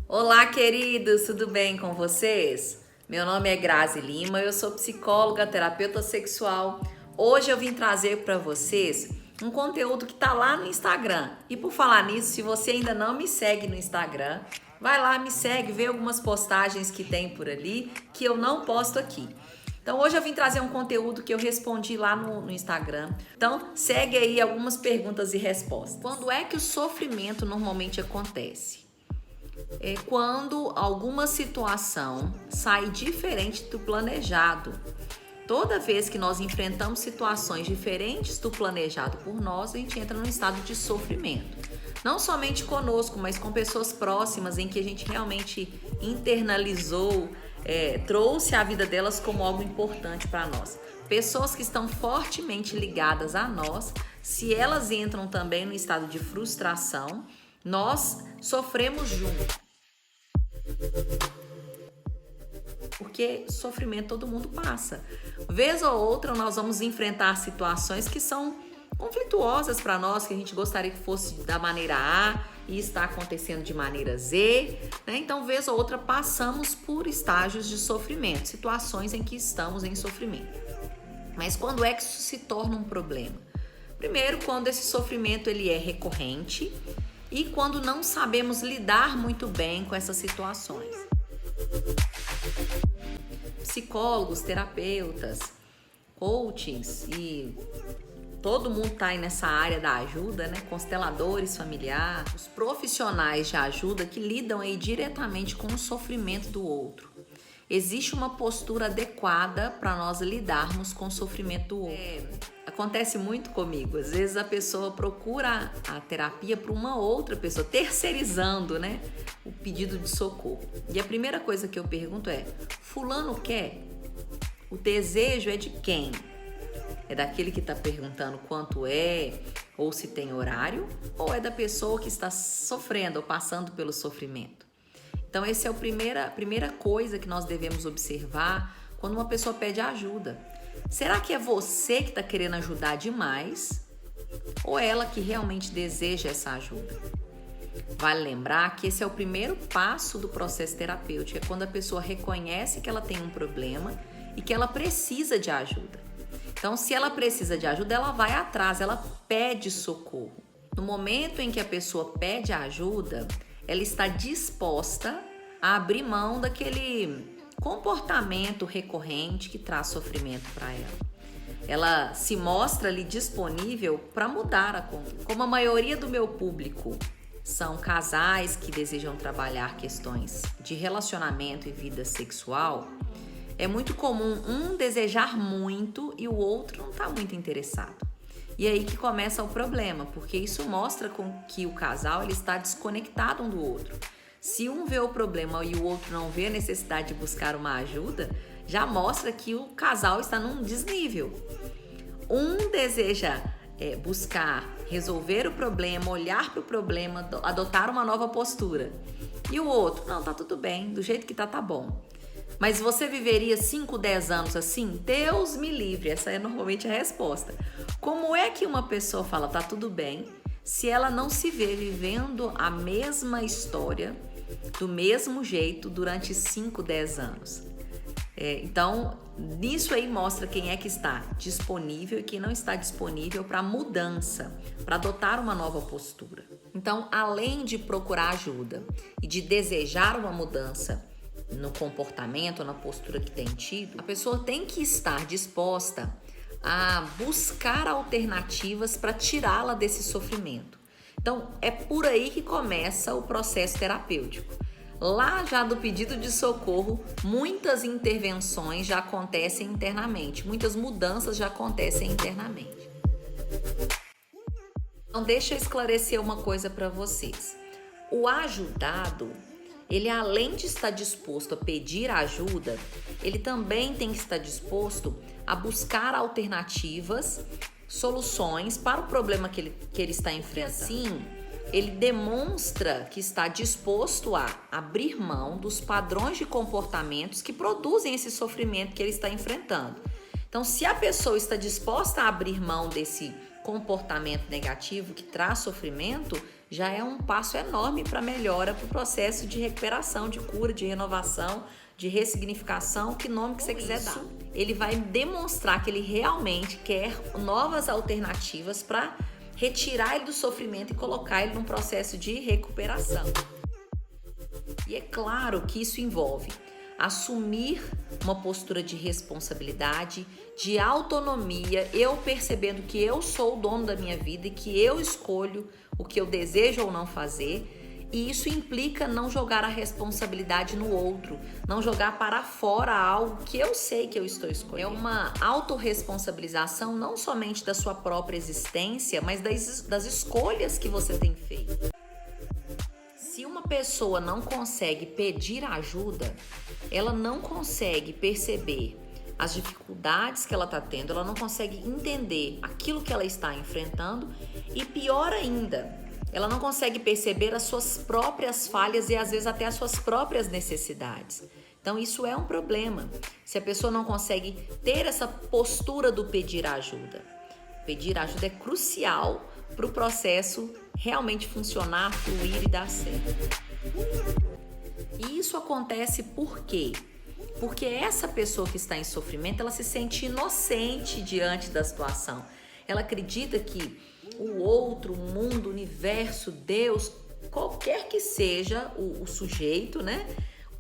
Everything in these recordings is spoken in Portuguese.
Olá, queridos, tudo bem com vocês? Meu nome é Grazi Lima, eu sou psicóloga, terapeuta sexual. Hoje eu vim trazer para vocês um conteúdo que tá lá no Instagram. E por falar nisso, se você ainda não me segue no Instagram, vai lá, me segue, vê algumas postagens que tem por ali que eu não posto aqui. Então hoje eu vim trazer um conteúdo que eu respondi lá no Instagram. Então segue aí algumas perguntas e respostas. Quando é que o sofrimento normalmente acontece? É quando alguma situação sai diferente do planejado. Toda vez que nós enfrentamos situações diferentes do planejado por nós, a gente entra num estado de sofrimento. Não somente conosco, mas com pessoas próximas em que a gente realmente internalizou, trouxe a vida delas como algo importante para nós. Pessoas que estão fortemente ligadas a nós, se elas entram também no estado de frustração, nós sofremos junto. Porque sofrimento todo mundo passa. Vez ou outra nós vamos enfrentar situações que são conflituosas para nós, que a gente gostaria que fosse da maneira A e está acontecendo de maneira Z, né? Então, vez ou outra passamos por estágios de sofrimento, situações em que estamos em sofrimento. Mas quando é que isso se torna um problema? Primeiro, quando esse sofrimento ele é recorrente e quando não sabemos lidar muito bem com essas situações. Psicólogos, terapeutas, coaches e todo mundo tá aí nessa área da ajuda, né? Consteladores familiares, os profissionais de ajuda que lidam aí diretamente com o sofrimento do outro. Existe uma postura adequada para nós lidarmos com o sofrimento do outro. Acontece muito comigo. Às vezes a pessoa procura a terapia para uma outra pessoa, terceirizando, né, o pedido de socorro. E a primeira coisa que eu pergunto é: fulano quer? O desejo é de quem? É daquele que está perguntando quanto é, ou se tem horário, ou é da pessoa que está sofrendo ou passando pelo sofrimento? Então, essa é a primeira coisa que nós devemos observar quando uma pessoa pede ajuda. Será que é você que está querendo ajudar demais? Ou ela que realmente deseja essa ajuda? Vale lembrar que esse é o primeiro passo do processo terapêutico, é quando a pessoa reconhece que ela tem um problema e que ela precisa de ajuda. Então, se ela precisa de ajuda, ela vai atrás, ela pede socorro. No momento em que a pessoa pede ajuda, ela está disposta a abrir mão daquele comportamento recorrente que traz sofrimento para ela. Ela se mostra ali disponível para mudar a conduta. Como a maioria do meu público são casais que desejam trabalhar questões de relacionamento e vida sexual, é muito comum um desejar muito e o outro não está muito interessado. E aí que começa o problema, porque isso mostra que o casal ele está desconectado um do outro. Se um vê o problema e o outro não vê a necessidade de buscar uma ajuda, já mostra que o casal está num desnível. Um deseja buscar resolver o problema, olhar para o problema, adotar uma nova postura. E o outro, não, tá tudo bem, do jeito que tá bom. Mas você viveria 5, 10 anos assim? Deus me livre, essa é normalmente a resposta. Como é que uma pessoa fala, tá tudo bem, se ela não se vê vivendo a mesma história, do mesmo jeito, durante 5, 10 anos? Então, nisso aí mostra quem é que está disponível e quem não está disponível para mudança, para adotar uma nova postura. Então, além de procurar ajuda e de desejar uma mudança no comportamento, na postura que tem tido, a pessoa tem que estar disposta a buscar alternativas para tirá-la desse sofrimento. Então, é por aí que começa o processo terapêutico. Lá já do pedido de socorro, muitas intervenções já acontecem internamente, muitas mudanças já acontecem internamente. Então, deixa eu esclarecer uma coisa para vocês. O ajudado, ele além de estar disposto a pedir ajuda, ele também tem que estar disposto a buscar alternativas, soluções para o problema que ele está enfrentando. Assim, ele demonstra que está disposto a abrir mão dos padrões de comportamentos que produzem esse sofrimento que ele está enfrentando. Então, se a pessoa está disposta a abrir mão desse comportamento negativo que traz sofrimento, já é um passo enorme para melhora, para o processo de recuperação, de cura, de renovação, de ressignificação, que nome que você quiser dar. Ele vai demonstrar que ele realmente quer novas alternativas para retirar ele do sofrimento e colocar ele num processo de recuperação. E é claro que isso envolve assumir uma postura de responsabilidade, de autonomia, eu percebendo que eu sou o dono da minha vida e que eu escolho o que eu desejo ou não fazer. E isso implica não jogar a responsabilidade no outro, não jogar para fora algo que eu sei que eu estou escolhendo. É uma autorresponsabilização não somente da sua própria existência, mas das escolhas que você tem feito. Se uma pessoa não consegue pedir ajuda, ela não consegue perceber as dificuldades que ela está tendo, ela não consegue entender aquilo que ela está enfrentando e, pior ainda, ela não consegue perceber as suas próprias falhas e às vezes até as suas próprias necessidades. Então isso é um problema, se a pessoa não consegue ter essa postura do pedir ajuda. Pedir ajuda é crucial para o processo realmente funcionar, fluir e dar certo. E isso acontece por quê? Porque essa pessoa que está em sofrimento, ela se sente inocente diante da situação. Ela acredita que o outro, o mundo, o universo, Deus, qualquer que seja o sujeito, né?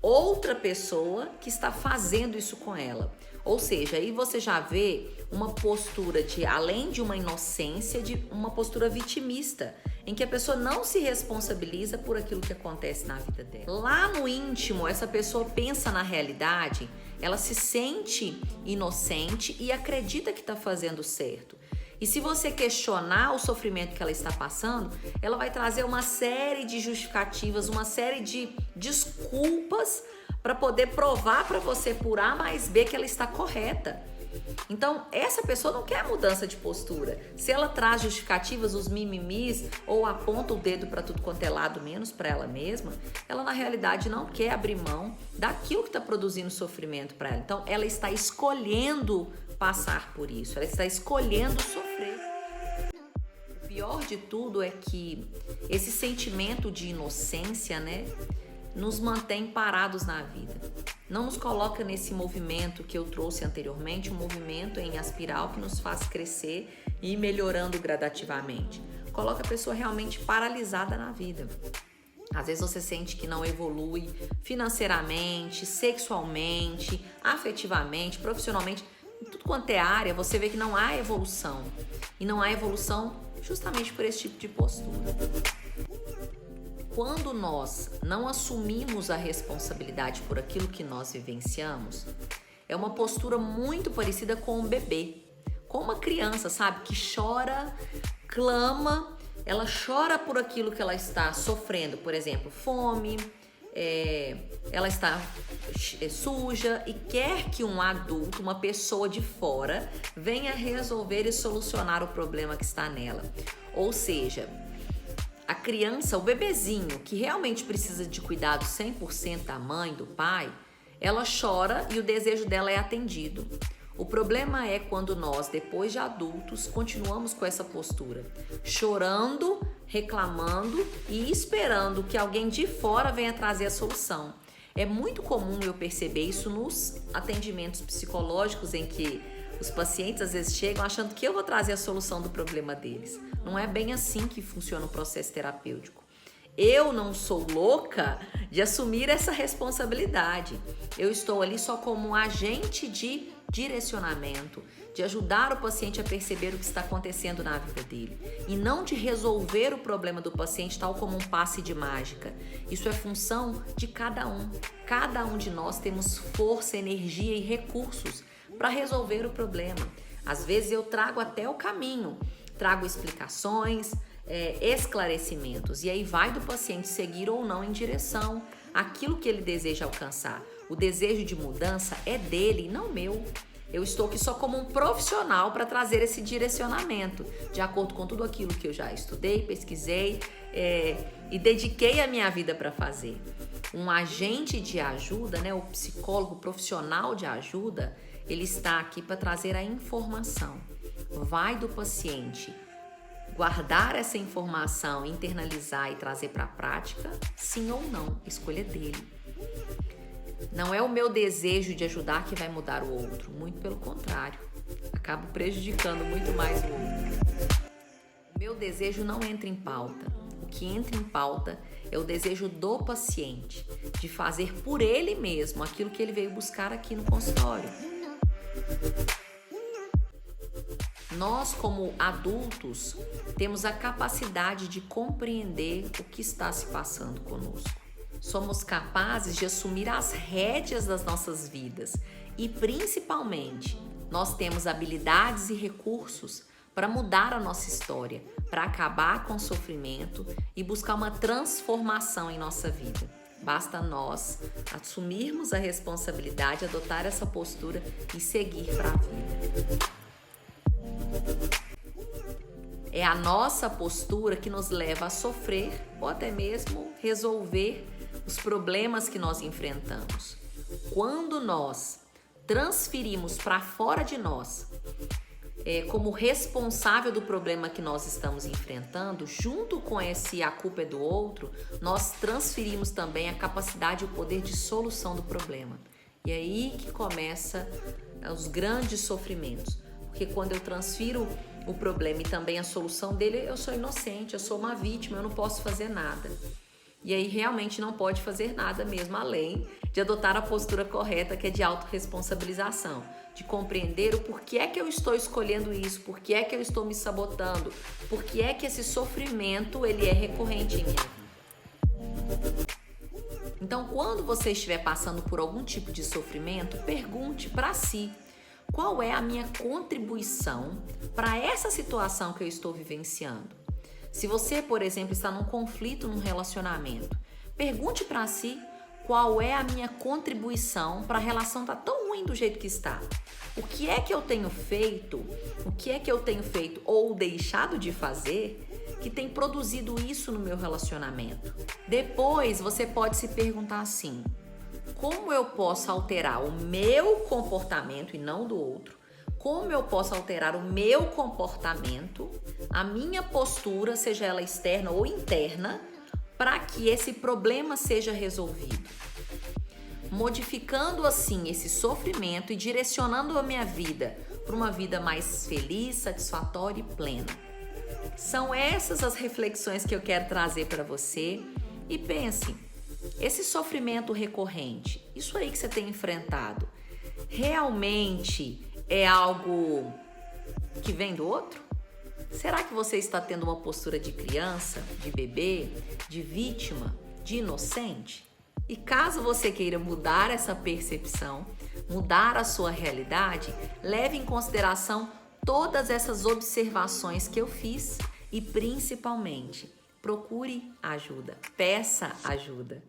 Outra pessoa que está fazendo isso com ela. Ou seja, aí você já vê uma postura de, além de uma inocência, de uma postura vitimista, em que a pessoa não se responsabiliza por aquilo que acontece na vida dela. Lá no íntimo, essa pessoa pensa na realidade, ela se sente inocente e acredita que está fazendo certo. E se você questionar o sofrimento que ela está passando, ela vai trazer uma série de justificativas, uma série de desculpas para poder provar para você por A mais B que ela está correta. Então, essa pessoa não quer mudança de postura. Se ela traz justificativas, os mimimis, ou aponta o dedo para tudo quanto é lado, menos para ela mesma, ela na realidade não quer abrir mão daquilo que está produzindo sofrimento para ela. Então, ela está escolhendo passar por isso, ela está escolhendo sofrer. O pior de tudo é que esse sentimento de inocência, né, nos mantém parados na vida. Não nos coloca nesse movimento que eu trouxe anteriormente, um movimento em espiral que nos faz crescer e ir melhorando gradativamente. Coloca a pessoa realmente paralisada na vida. Às vezes você sente que não evolui financeiramente, sexualmente, afetivamente, profissionalmente, em tudo quanto é área, você vê que não há evolução. E não há evolução justamente por esse tipo de postura. Quando nós não assumimos a responsabilidade por aquilo que nós vivenciamos, é uma postura muito parecida com um bebê, com uma criança, sabe? Que chora, clama, ela chora por aquilo que ela está sofrendo, por exemplo, fome, ela está suja e quer que um adulto, uma pessoa de fora, venha resolver e solucionar o problema que está nela. Ou seja, a criança, o bebezinho, que realmente precisa de cuidado 100% da mãe, do pai, ela chora e o desejo dela é atendido. O problema é quando nós, depois de adultos, continuamos com essa postura, chorando, reclamando e esperando que alguém de fora venha trazer a solução. É muito comum eu perceber isso nos atendimentos psicológicos em que os pacientes às vezes chegam achando que eu vou trazer a solução do problema deles. Não é bem assim que funciona o processo terapêutico. Eu não sou louca de assumir essa responsabilidade. Eu estou ali só como um agente de direcionamento, de ajudar o paciente a perceber o que está acontecendo na vida dele e não de resolver o problema do paciente tal como um passe de mágica. Isso é função de cada um. Cada um de nós temos força, energia e recursos para resolver o problema. Às vezes eu trago até o caminho, trago explicações, esclarecimentos, e aí vai do paciente seguir ou não em direção àquilo que ele deseja alcançar. O desejo de mudança é dele e não meu. Eu estou aqui só como um profissional para trazer esse direcionamento, de acordo com tudo aquilo que eu já estudei, pesquisei e dediquei a minha vida para fazer. Um agente de ajuda, né, o psicólogo profissional de ajuda, ele está aqui para trazer a informação. Vai do paciente guardar essa informação, internalizar e trazer para a prática, sim ou não, escolha dele. Não é o meu desejo de ajudar que vai mudar o outro, muito pelo contrário, acabo prejudicando muito mais o outro. O meu desejo não entra em pauta. O que entra em pauta é o desejo do paciente de fazer por ele mesmo aquilo que ele veio buscar aqui no consultório. Nós, como adultos, temos a capacidade de compreender o que está se passando conosco. Somos capazes de assumir as rédeas das nossas vidas e, principalmente, nós temos habilidades e recursos para mudar a nossa história, para acabar com o sofrimento e buscar uma transformação em nossa vida. Basta nós assumirmos a responsabilidade, adotar essa postura e seguir para a vida. É a nossa postura que nos leva a sofrer ou até mesmo resolver os problemas que nós enfrentamos. Quando nós transferimos para fora de nós, como responsável do problema que nós estamos enfrentando, junto com esse a culpa é do outro, nós transferimos também a capacidade e o poder de solução do problema. E é aí que começa os grandes sofrimentos. Porque quando eu transfiro o problema e também a solução dele, eu sou inocente, eu sou uma vítima, eu não posso fazer nada. E aí realmente não pode fazer nada mesmo, além de adotar a postura correta, que é de autorresponsabilização, de compreender o porquê é que eu estou escolhendo isso, porquê é que eu estou me sabotando, porquê é que esse sofrimento ele é recorrente em minha vida. Então, quando você estiver passando por algum tipo de sofrimento, pergunte para si: qual é a minha contribuição para essa situação que eu estou vivenciando? Se você, por exemplo, está num conflito, num relacionamento, pergunte para si qual é a minha contribuição para a relação estar tão ruim do jeito que está. O que é que eu tenho feito? O que é que eu tenho feito ou deixado de fazer que tem produzido isso no meu relacionamento? Depois você pode se perguntar assim: como eu posso alterar o meu comportamento e não do outro? Como eu posso alterar o meu comportamento, a minha postura, seja ela externa ou interna, para que esse problema seja resolvido? Modificando assim esse sofrimento e direcionando a minha vida para uma vida mais feliz, satisfatória e plena. São essas as reflexões que eu quero trazer para você. E pense: esse sofrimento recorrente, isso aí que você tem enfrentado, realmente é algo que vem do outro? Será que você está tendo uma postura de criança, de bebê, de vítima, de inocente? E caso você queira mudar essa percepção, mudar a sua realidade, leve em consideração todas essas observações que eu fiz e, principalmente, procure ajuda, peça ajuda.